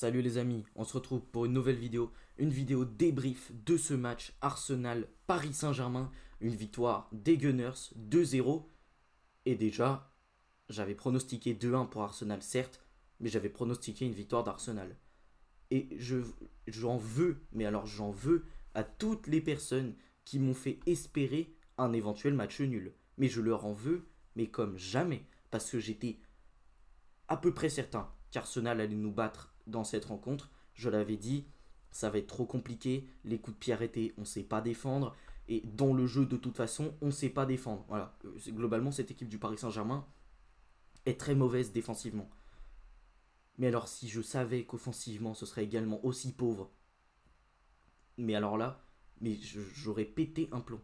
Salut les amis, on se retrouve pour une nouvelle vidéo, une vidéo débrief de ce match Arsenal-Paris Saint-Germain, une victoire des Gunners 2-0. Et déjà, j'avais pronostiqué 2-1 pour Arsenal certes, mais j'avais pronostiqué une victoire d'Arsenal. Et j'en veux, mais alors j'en veux à toutes les personnes qui m'ont fait espérer un éventuel match nul. Mais je leur en veux, mais comme jamais, parce que j'étais à peu près certain qu'Arsenal allait nous battre dans cette rencontre. Je l'avais dit, ça va être trop compliqué. Les coups de pied arrêtés, on ne sait pas défendre. Et dans le jeu, de toute façon, on ne sait pas défendre. Voilà. Globalement, cette équipe du Paris Saint-Germain est très mauvaise défensivement. Mais alors, si je savais qu'offensivement, ce serait également aussi pauvre, mais alors là, j'aurais pété un plomb.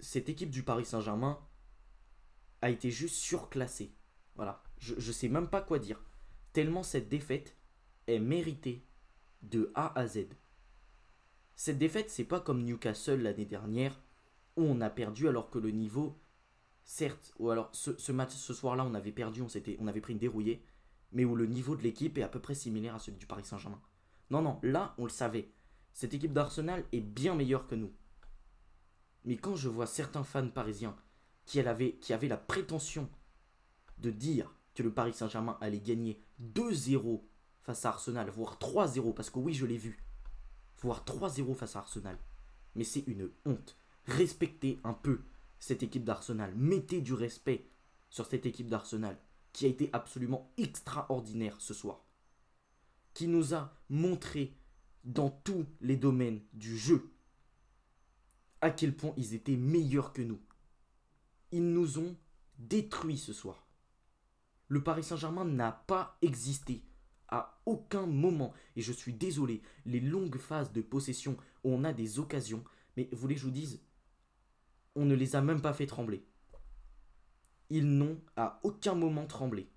Cette équipe du Paris Saint-Germain a été juste surclassée. Voilà. Je sais même pas quoi dire. Tellement cette défaite est méritée de A à Z. Cette défaite, c'est pas comme Newcastle l'année dernière où on a perdu alors que le niveau, certes, ou alors ce match, ce soir-là, on avait perdu, on avait pris une dérouillée, mais où le niveau de l'équipe est à peu près similaire à celui du Paris Saint-Germain. Non, non, là, on le savait. Cette équipe d'Arsenal est bien meilleure que nous. Mais quand je vois certains fans parisiens qui avaient la prétention de dire que le Paris Saint-Germain allait gagner 2-0 face à Arsenal, voire 3-0, parce que oui, je l'ai vu, voire 3-0 face à Arsenal. Mais c'est une honte. Respectez un peu cette équipe d'Arsenal. Mettez du respect sur cette équipe d'Arsenal, qui a été absolument extraordinaire ce soir. Qui nous a montré dans tous les domaines du jeu à quel point ils étaient meilleurs que nous. Ils nous ont détruits ce soir. Le Paris Saint-Germain n'a pas existé à aucun moment. Et je suis désolé, les longues phases de possession où on a des occasions, mais vous voulez que je vous dise, on ne les a même pas fait trembler. Ils n'ont à aucun moment tremblé.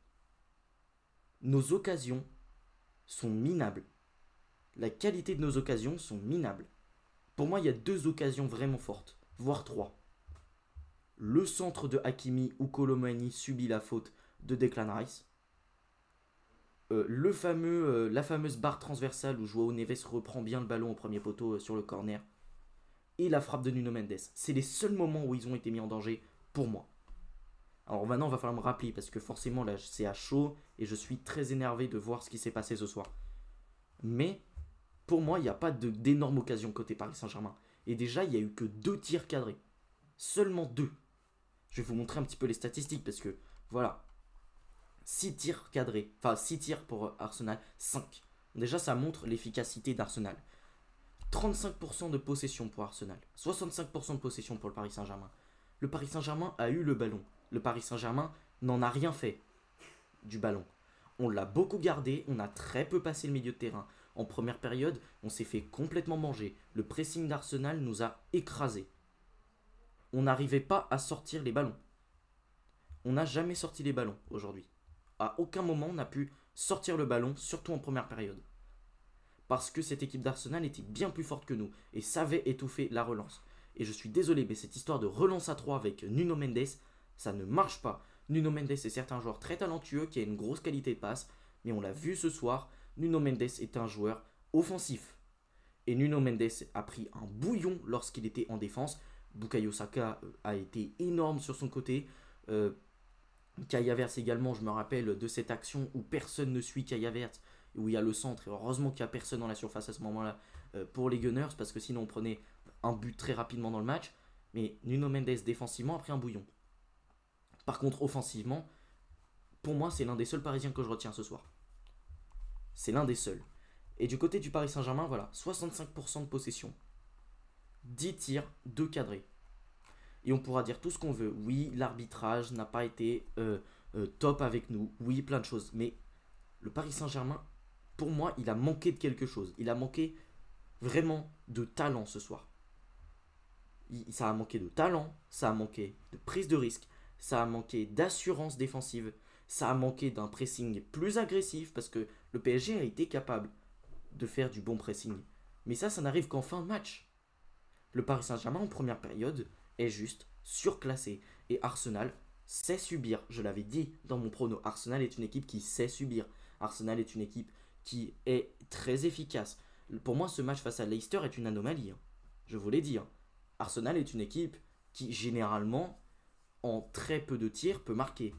Nos occasions sont minables. La qualité de nos occasions sont minables. Pour moi, il y a 2 occasions vraiment fortes, voire 3. Le centre de Hakimi où Colomani subit la faute de Declan Rice. La fameuse barre transversale où Joao Neves reprend bien le ballon au premier poteau sur le corner. Et la frappe de Nuno Mendes. C'est les seuls moments où ils ont été mis en danger pour moi. Alors maintenant, il va falloir me rappeler parce que forcément, là, c'est à chaud et je suis très énervé de voir ce qui s'est passé ce soir. Mais pour moi, il n'y a pas d'énorme occasion côté Paris Saint-Germain. Et déjà, il n'y a eu que 2 tirs cadrés. Seulement 2. Je vais vous montrer un petit peu les statistiques parce que, voilà, 6 tirs cadrés, enfin 6 tirs pour Arsenal, 5. Déjà, ça montre l'efficacité d'Arsenal. 35% de possession pour Arsenal, 65% de possession pour le Paris Saint-Germain. Le Paris Saint-Germain a eu le ballon. Le Paris Saint-Germain n'en a rien fait du ballon. On l'a beaucoup gardé, on a très peu passé le milieu de terrain. En première période, on s'est fait complètement manger. Le pressing d'Arsenal nous a écrasés. On n'arrivait pas à sortir les ballons. On n'a jamais sorti les ballons aujourd'hui. À aucun moment on n'a pu sortir le ballon, surtout en première période. Parce que cette équipe d'Arsenal était bien plus forte que nous et savait étouffer la relance. Et je suis désolé, mais cette histoire de relance à 3 avec Nuno Mendes, ça ne marche pas. Nuno Mendes est certes un joueur très talentueux qui a une grosse qualité de passe, mais on l'a vu ce soir, Nuno Mendes est un joueur offensif. Et Nuno Mendes a pris un bouillon lorsqu'il était en défense. Bukayo Saka a été énorme sur son côté. Kai Havertz également, je me rappelle de cette action où personne ne suit Kai Havertz, où il y a le centre, et heureusement qu'il n'y a personne dans la surface à ce moment-là pour les Gunners, parce que sinon on prenait un but très rapidement dans le match. Mais Nuno Mendes défensivement a pris un bouillon. Par contre offensivement, pour moi c'est l'un des seuls Parisiens que je retiens ce soir. C'est l'un des seuls. Et du côté du Paris Saint-Germain, voilà, 65% de possession, 10 tirs, 2 cadrés. Et on pourra dire tout ce qu'on veut. Oui, l'arbitrage n'a pas été top avec nous. Oui, plein de choses. Mais le Paris Saint-Germain, pour moi, il a manqué de quelque chose. Il a manqué vraiment de talent ce soir. Ça a manqué de talent, ça a manqué de prise de risque, ça a manqué d'assurance défensive, ça a manqué d'un pressing plus agressif parce que le PSG a été capable de faire du bon pressing. Mais ça n'arrive qu'en fin de match. Le Paris Saint-Germain en première période est juste surclassé. Et Arsenal sait subir. Je l'avais dit dans mon prono. Arsenal est une équipe qui sait subir. Arsenal est une équipe qui est très efficace. Pour moi, ce match face à Leicester est une anomalie. Hein. Je vous l'ai dit. Hein. Arsenal est une équipe qui, généralement, en très peu de tirs, peut marquer.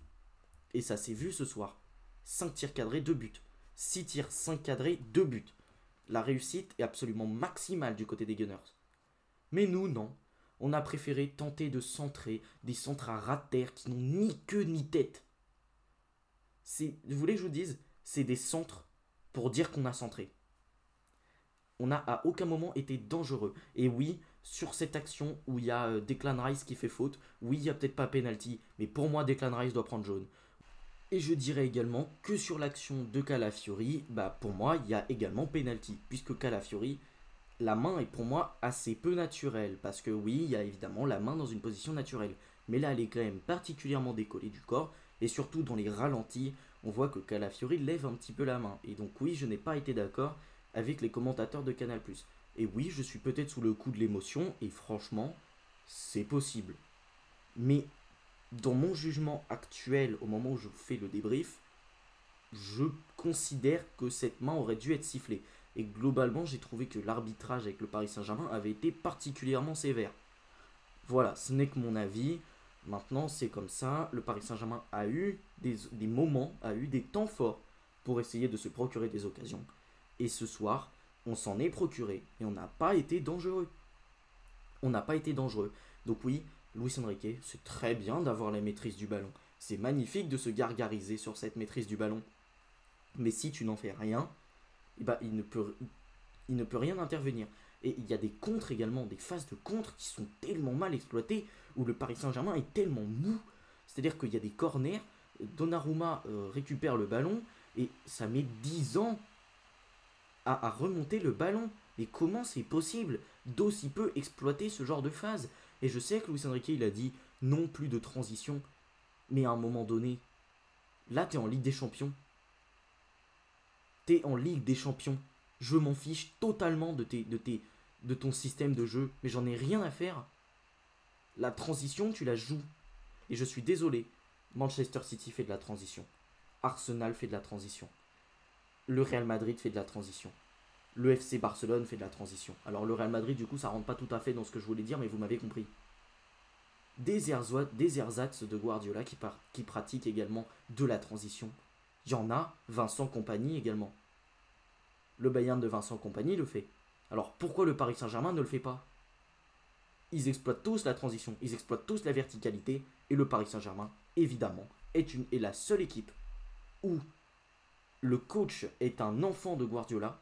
Et ça s'est vu ce soir. 5 tirs cadrés, 2 buts. 6 tirs, 5 cadrés, 2 buts. La réussite est absolument maximale du côté des Gunners. Mais nous, non. On a préféré tenter de centrer des centres à ras de terre qui n'ont ni queue ni tête. Vous voulez que je vous dise, c'est des centres pour dire qu'on a centré. On n'a à aucun moment été dangereux. Et oui, sur cette action où il y a Declan Rice qui fait faute, oui, il n'y a peut-être pas penalty, mais pour moi, Declan Rice doit prendre jaune. Et je dirais également que sur l'action de Calafiori, pour moi, il y a également penalty, puisque Calafiori, la main est pour moi assez peu naturelle, parce que oui, il y a évidemment la main dans une position naturelle, mais là, elle est quand même particulièrement décollée du corps, et surtout dans les ralentis, on voit que Calafiori lève un petit peu la main. Et donc oui, je n'ai pas été d'accord avec les commentateurs de Canal+. Et oui, je suis peut-être sous le coup de l'émotion, et franchement, c'est possible. Mais dans mon jugement actuel, au moment où je fais le débrief, je considère que cette main aurait dû être sifflée. Et globalement, j'ai trouvé que l'arbitrage avec le Paris Saint-Germain avait été particulièrement sévère. Voilà, ce n'est que mon avis. Maintenant, c'est comme ça. Le Paris Saint-Germain a eu des moments, a eu des temps forts pour essayer de se procurer des occasions. Et ce soir, on s'en est procuré et on n'a pas été dangereux. On n'a pas été dangereux. Donc oui, Luis Enrique, c'est très bien d'avoir la maîtrise du ballon. C'est magnifique de se gargariser sur cette maîtrise du ballon. Mais si tu n'en fais rien, il ne peut rien intervenir. Et il y a des contres également, des phases de contre qui sont tellement mal exploitées, où le Paris Saint-Germain est tellement mou. C'est-à-dire qu'il y a des corners, Donnarumma récupère le ballon, et ça met 10 ans à remonter le ballon. Mais comment c'est possible d'aussi peu exploiter ce genre de phase? Et je sais que Luis Enrique, il a dit non plus de transition. Mais à un moment donné, là, t'es en Ligue des Champions. T'es en Ligue des Champions. Je m'en fiche totalement de ton système de jeu. Mais j'en ai rien à faire. La transition, tu la joues. Et je suis désolé. Manchester City fait de la transition. Arsenal fait de la transition. Le Real Madrid fait de la transition. Le FC Barcelone fait de la transition. Alors le Real Madrid, du coup, ça rentre pas tout à fait dans ce que je voulais dire, mais vous m'avez compris. Des ersatz de Guardiola qui pratiquent également de la transition. Il y en a, Vincent Kompany également. Le Bayern de Vincent Kompany le fait. Alors pourquoi le Paris Saint-Germain ne le fait pas? Ils exploitent tous la transition, ils exploitent tous la verticalité, et le Paris Saint-Germain, évidemment, est la seule équipe où le coach est un enfant de Guardiola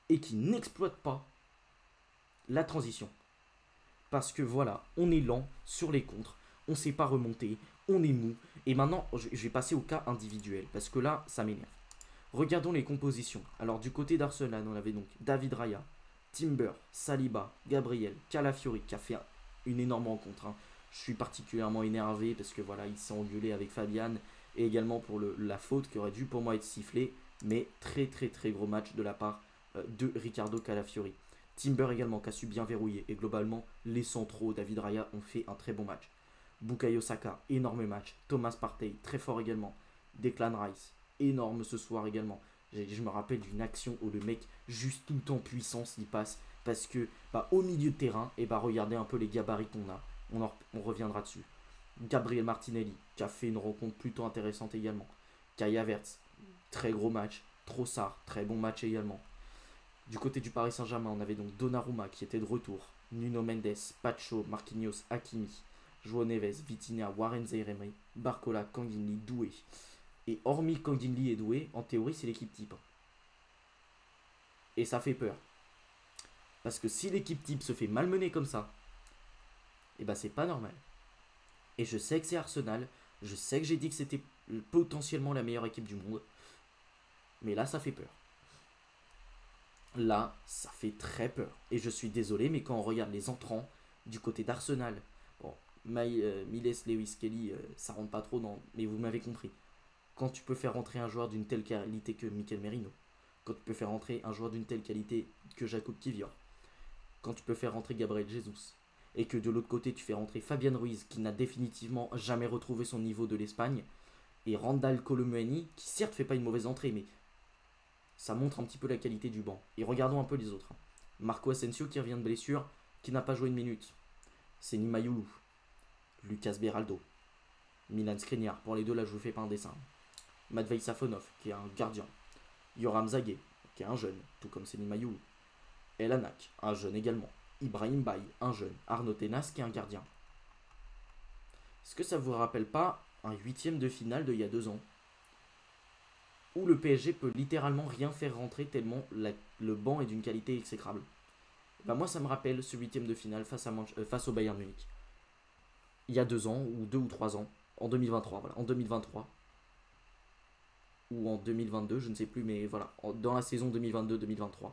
et qui n'exploite pas la transition. Parce que voilà, on est lent sur les contres, on ne sait pas remonter, on est mou. Et maintenant, je vais passer au cas individuel, parce que là, ça m'énerve. Regardons les compositions. Alors du côté d'Arsenal, on avait donc David Raya, Timber, Saliba, Gabriel, Calafiori, qui a fait une énorme rencontre. Hein. Je suis particulièrement énervé parce que voilà, il s'est engueulé avec Fabian, et également pour la faute qui aurait dû pour moi être sifflée. Mais très très très gros match de la part de Ricardo Calafiori. Timber également qui a su bien verrouiller. Et globalement, les centraux, David Raya, ont fait un très bon match. Bukayo Saka, énorme match. Thomas Partey, très fort également. Declan Rice, énorme ce soir également. Je me rappelle d'une action où le mec, juste tout en puissance, il passe. Parce que au milieu de terrain, regardez un peu les gabarits qu'on a. On reviendra dessus. Gabriel Martinelli, qui a fait une rencontre plutôt intéressante également. Kai Havertz, très gros match. Trossard, très bon match également. Du côté du Paris Saint-Germain, on avait donc Donnarumma qui était de retour. Nuno Mendes, Pacho, Marquinhos, Hakimi, João Neves, Vitinha, Warren Zaïre-Emery, Barcola, Kangin Lee, Doué. Et hormis Kangin Lee et Doué, en théorie, c'est l'équipe type. Et ça fait peur. Parce que si l'équipe type se fait malmener comme ça, c'est pas normal. Et je sais que c'est Arsenal, je sais que j'ai dit que c'était potentiellement la meilleure équipe du monde, mais là ça fait peur. Là, ça fait très peur. Et je suis désolé, mais quand on regarde les entrants du côté d'Arsenal, bon, Miles Lewis Kelly, ça rentre pas trop dans... Mais vous m'avez compris. Quand tu peux faire rentrer un joueur d'une telle qualité que Mikel Merino, quand tu peux faire rentrer un joueur d'une telle qualité que Jakub Kiwior, quand tu peux faire rentrer Gabriel Jesus, et que de l'autre côté tu fais rentrer Fabian Ruiz, qui n'a définitivement jamais retrouvé son niveau de l'Espagne, et Randal Colomouani, qui certes fait pas une mauvaise entrée, mais Ça montre un petit peu la qualité du banc. Et regardons un peu les autres. Marco Asensio qui revient de blessure, qui n'a pas joué une minute. Seny Mayoulou, Lucas Beraldo, Milan Skriniar. Pour les deux, là, je vous fais pas un dessin. Matvei Safonov, qui est un gardien. Yoram Zagué, qui est un jeune, tout comme Seny Mayoulou. El Anak, un jeune également. Ibrahim Baye, un jeune. Arnaud Tenas, qui est un gardien. Est-ce que ça vous rappelle pas un 8e de finale d'il y a 2 ans où le PSG peut littéralement rien faire rentrer tellement le banc est d'une qualité exécrable? Ben moi, ça me rappelle ce 8e de finale face au Bayern Munich. Il y a 2 ans, ou 2 ou 3 ans, en 2023, voilà, en 2023, ou en 2022, je ne sais plus, mais voilà, dans la saison 2022-2023,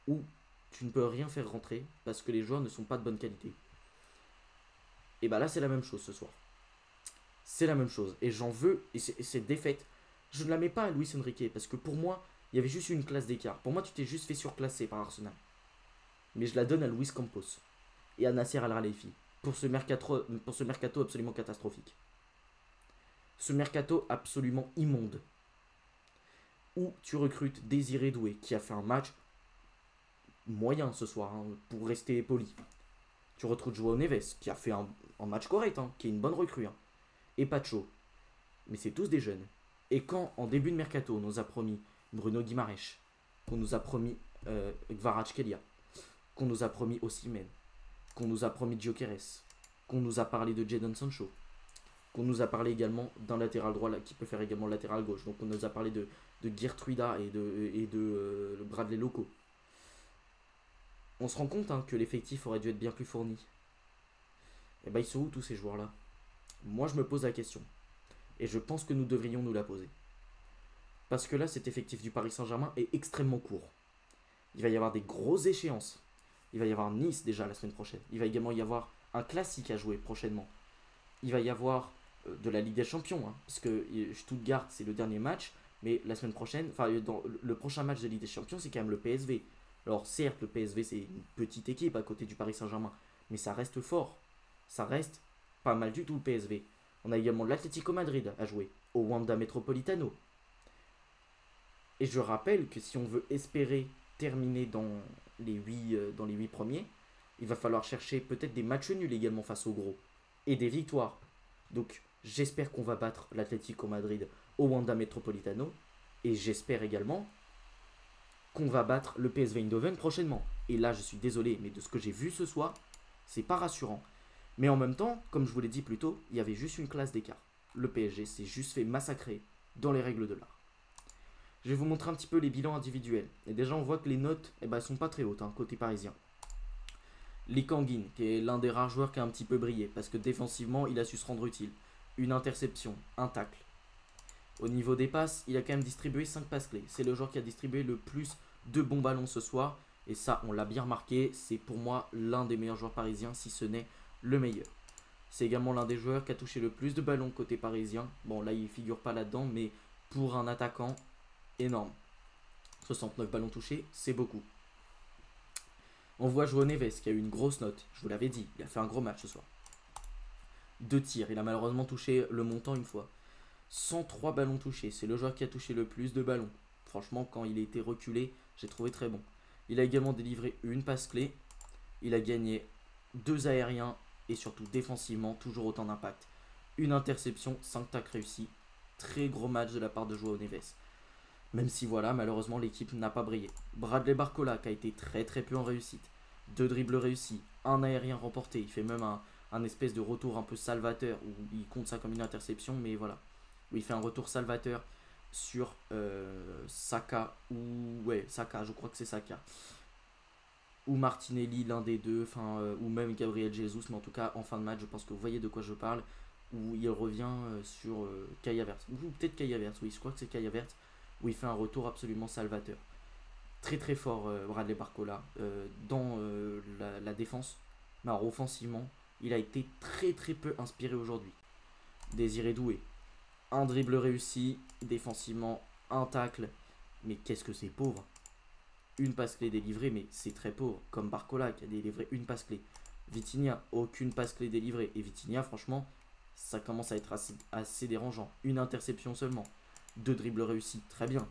où tu ne peux rien faire rentrer parce que les joueurs ne sont pas de bonne qualité. Et bah là, c'est la même chose ce soir. C'est la même chose. Et j'en veux, et cette défaite, je ne la mets pas à Luis Enrique, parce que pour moi, il y avait juste une classe d'écart. Pour moi, tu t'es juste fait surclasser par Arsenal. Mais je la donne à Luis Campos et à Nasser Al-Khelaifi pour ce mercato absolument catastrophique. Ce mercato absolument immonde. Où tu recrutes Désiré Doué, qui a fait un match moyen ce soir, hein, pour rester poli. Tu recrutes Joao Neves, qui a fait un match correct, hein, qui est une bonne recrue. Hein. Et Pacho. Mais c'est tous des jeunes. Et quand, en début de mercato, on nous a promis Bruno Guimaraes, qu'on nous a promis Kvaratskhelia, qu'on nous a promis Osimhen, qu'on nous a promis Gyökeres, qu'on nous a parlé de Jadon Sancho, qu'on nous a parlé également d'un latéral droit là, qui peut faire également latéral gauche. Donc on nous a parlé de Geertruida et de Bradley Loco. On se rend compte, hein, que l'effectif aurait dû être bien plus fourni. Et ben ils sont où tous ces joueurs-là? Moi je me pose la question. Et je pense que nous devrions nous la poser. Parce que là, cet effectif du Paris Saint-Germain est extrêmement court. Il va y avoir des grosses échéances. Il va y avoir Nice déjà la semaine prochaine. Il va également y avoir un classique à jouer prochainement. Il va y avoir de la Ligue des Champions. Hein, parce que Stuttgart, c'est le dernier match. Mais la semaine prochaine, enfin, dans le prochain match de Ligue des Champions, c'est quand même le PSV. Alors certes, le PSV, c'est une petite équipe à côté du Paris Saint-Germain. Mais ça reste fort. Ça reste pas mal du tout le PSV. On a également l'Atlético Madrid à jouer, au Wanda Metropolitano. Et je rappelle que si on veut espérer terminer dans les 8 premiers, il va falloir chercher peut-être des matchs nuls également face aux gros. Et des victoires. Donc j'espère qu'on va battre l'Atlético Madrid au Wanda Metropolitano. Et j'espère également qu'on va battre le PSV Eindhoven prochainement. Et là, je suis désolé, mais de ce que j'ai vu ce soir, c'est pas rassurant. Mais en même temps, comme je vous l'ai dit plus tôt, il y avait juste une classe d'écart. Le PSG s'est juste fait massacrer dans les règles de l'art. Je vais vous montrer un petit peu les bilans individuels. Et déjà, on voit que les notes, sont pas très hautes, hein, côté parisien. Lee Kang-in, qui est l'un des rares joueurs qui a un petit peu brillé, parce que défensivement, il a su se rendre utile. Une interception, un tacle. Au niveau des passes, il a quand même distribué 5 passes clés. C'est le joueur qui a distribué le plus de bons ballons ce soir. Et ça, on l'a bien remarqué. C'est pour moi l'un des meilleurs joueurs parisiens, si ce n'est le meilleur. C'est également l'un des joueurs qui a touché le plus de ballons côté parisien. Bon, là, il ne figure pas là-dedans, mais pour un attaquant, énorme. 69 ballons touchés, c'est beaucoup. On voit Joao Neves qui a eu une grosse note. Je vous l'avais dit, il a fait un gros match ce soir. 2 tirs, il a malheureusement touché le montant une fois. 103 ballons touchés, c'est le joueur qui a touché le plus de ballons. Franchement, quand il a été reculé, j'ai trouvé très bon. Il a également délivré une passe clé. Il a gagné 2 aériens et surtout défensivement, toujours autant d'impact. Une interception, 5 tacles réussis. Très gros match de la part de Joao Neves. Même si voilà, malheureusement l'équipe n'a pas brillé. Bradley Barcola qui a été très peu en réussite. 2 dribbles réussis, un aérien remporté. Il fait même un espèce de retour un peu salvateur où il compte ça comme une interception, mais voilà. Où il fait un retour salvateur sur Saka Saka, je crois que c'est Saka. Ou Martinelli, l'un des deux, ou même Gabriel Jesus, mais en tout cas en fin de match, je pense que vous voyez de quoi je parle, où il revient sur Kai Havertz, ou peut-être Kai Havertz, oui, je crois que c'est Kai Havertz, où il fait un retour absolument salvateur. Très fort Bradley Barcola dans la défense, mais alors offensivement, il a été très peu inspiré aujourd'hui. Désiré Doué, un dribble réussi, défensivement, un tacle, mais qu'est-ce que c'est pauvre. Une passe clé délivrée, mais c'est très pauvre, comme Barcola qui a délivré une passe clé. Vitinha, aucune passe clé délivrée. Et Vitinha, franchement, ça commence à être assez dérangeant. Une interception seulement. 2 dribbles réussis, très bien.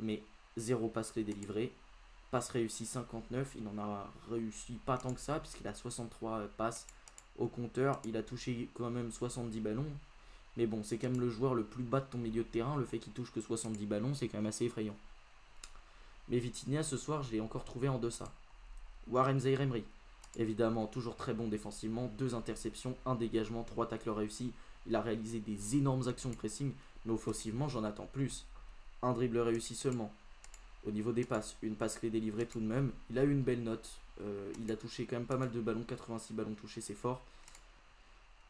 Mais 0 passe clé délivrée. Passe réussie 59, il n'en a réussi pas tant que ça, puisqu'il a 63 passes au compteur. Il a touché quand même 70 ballons. Mais bon, c'est quand même le joueur le plus bas de ton milieu de terrain. Le fait qu'il touche que 70 ballons, c'est quand même assez effrayant. Mais Vitinha, ce soir, je l'ai encore trouvé en deçà. Warren Zaïre-Emery, évidemment, toujours très bon défensivement. 2 interceptions, 1 dégagement, 3 tacles réussis. Il a réalisé des énormes actions de pressing, mais offensivement, j'en attends plus. 1 dribble réussi seulement. Au niveau des passes, une passe clé délivrée tout de même. Il a eu une belle note. Il a touché quand même pas mal de ballons. 86 ballons touchés, c'est fort.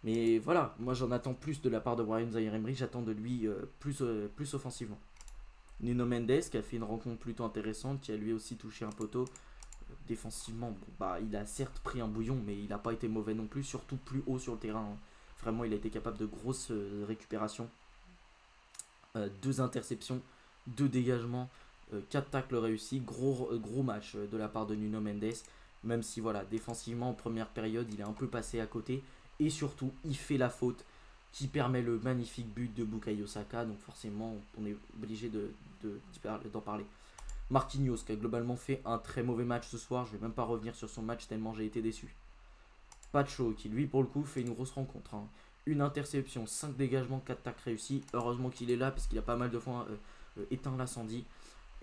Mais voilà, moi j'en attends plus de la part de Warren Zaïre-Emery. J'attends de lui plus offensivement. Nuno Mendes qui a fait une rencontre plutôt intéressante. Qui a lui aussi touché un poteau. Défensivement, bon, bah, il a certes pris un bouillon. Mais il n'a pas été mauvais non plus. Surtout plus haut sur le terrain. Hein. Vraiment, il a été capable de grosses récupérations. 2 interceptions. 2 dégagements. 4 tacles réussis, gros match de la part de Nuno Mendes, même si voilà, défensivement en première période il est un peu passé à côté, et surtout il fait la faute qui permet le magnifique but de Bukayo Saka, donc forcément on est obligé d'en parler. Marquinhos qui a globalement fait un très mauvais match ce soir, je vais même pas revenir sur son match tellement j'ai été déçu. Pacho qui lui pour le coup fait une grosse rencontre, hein. Une interception, 5 dégagements, 4 tacles réussis, heureusement qu'il est là parce qu'il a pas mal de fois éteint l'incendie.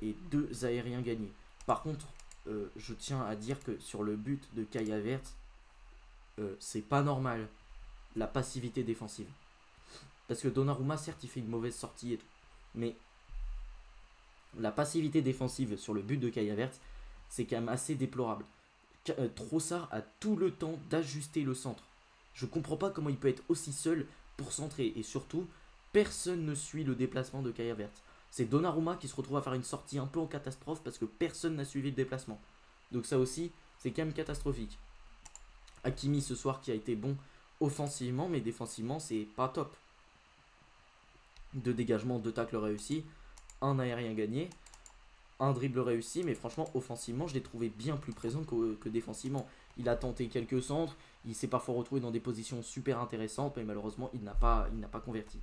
Et 2 aériens gagnés. Par contre, je tiens à dire que sur le but de Kai Havertz, c'est pas normal la passivité défensive. Parce que Donnarumma, certes, il fait une mauvaise sortie et tout. Mais la passivité défensive sur le but de Kai Havertz, c'est quand même assez déplorable. Trossard a tout le temps d'ajuster le centre. Je comprends pas comment il peut être aussi seul pour centrer. Et surtout, personne ne suit le déplacement de Kai Havertz. C'est Donnarumma qui se retrouve à faire une sortie un peu en catastrophe parce que personne n'a suivi le déplacement. Donc ça aussi, c'est quand même catastrophique. Hakimi ce soir qui a été bon offensivement, mais défensivement, c'est pas top. 2 dégagements, 2 tacles réussis, 1 aérien gagné, 1 dribble réussi, mais franchement, offensivement, je l'ai trouvé bien plus présent que défensivement. Il a tenté quelques centres, il s'est parfois retrouvé dans des positions super intéressantes, mais malheureusement, il n'a pas converti.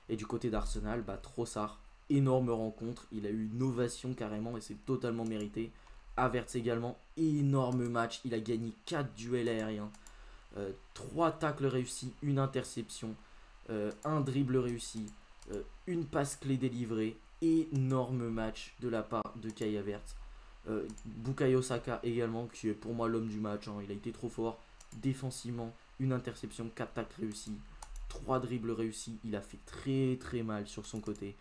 Et du côté d'Arsenal, bah, Trossard, énorme rencontre, il a eu une ovation carrément et c'est totalement mérité. Havertz également, énorme match, il a gagné 4 duels aériens, 3 tacles réussis, 1 interception, 1 dribble réussi, 1 passe clé délivrée, énorme match de la part de Kai Havertz. Bukayo Saka également, qui est pour moi l'homme du match, hein, il a été trop fort, défensivement, 1 interception, 4 tacles réussis, 3 dribbles réussis, il a fait très mal sur son côté.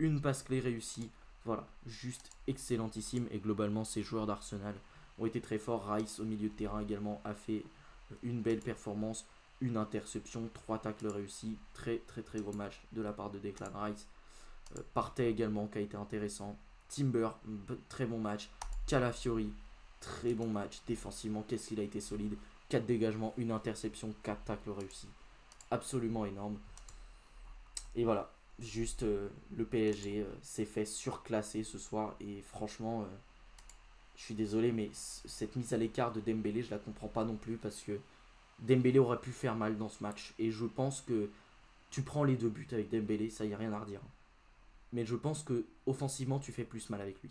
1 passe clé réussie, voilà, juste excellentissime. Et globalement, ces joueurs d'Arsenal ont été très forts. Rice au milieu de terrain également a fait une belle performance, 1 interception, 3 tacles réussis, très gros match de la part de Declan Rice. Partey également qui a été intéressant. Timber, très bon match. Calafiori, très bon match. Défensivement, qu'est-ce qu'il a été solide. 4 dégagements, 1 interception, 4 tacles réussis. Absolument énorme. Et voilà, juste le PSG s'est fait surclasser ce soir. Et franchement, je suis désolé, mais cette mise à l'écart de Dembélé, je la comprends pas non plus. Parce que Dembélé aurait pu faire mal dans ce match. Et je pense que tu prends les 2 buts avec Dembélé, ça y a rien à redire. Mais je pense que offensivement, tu fais plus mal avec lui.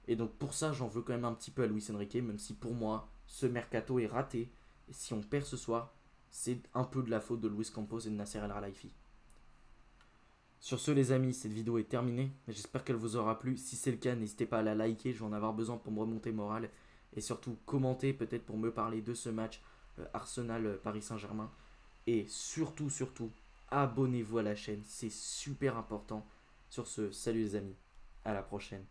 Et donc pour ça, j'en veux quand même un petit peu à Luis Enrique. Même si pour moi, ce mercato est raté. Et si on perd ce soir, c'est un peu de la faute de Luis Campos et de Nasser El Khelaifi. Sur ce les amis, cette vidéo est terminée. J'espère qu'elle vous aura plu. Si c'est le cas, n'hésitez pas à la liker. Je vais en avoir besoin pour me remonter moral. Et surtout, commenter peut-être pour me parler de ce match Arsenal-Paris Saint-Germain. Et surtout, abonnez-vous à la chaîne. C'est super important. Sur ce, salut les amis. À la prochaine.